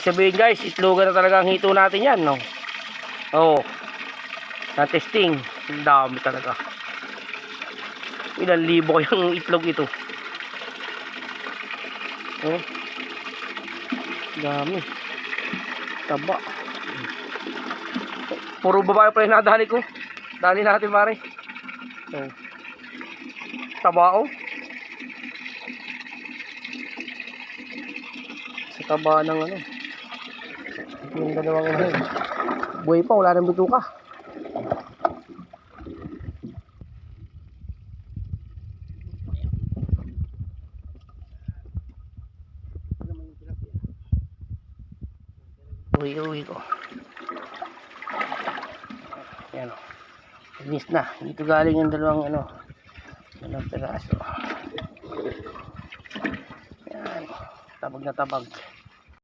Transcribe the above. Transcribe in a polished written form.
sabihin guys, itlogan na talaga ang hito natin yan, no? Oo. Na testing. Ang dami talaga. Ilan libo yung itlog ito. Oh. Dami. Taba. Puro babae pa yung nadali ko. Dali natin pare. Oh. Taba oh. Sa taba ng ano. Yung dalawang ano. Buhay pa, wala nang bituka. Uwi ko. Yan o. Finish na. Dito galing yung dalawang ano. Dalawang peraso. Yan. Tabag na tabag.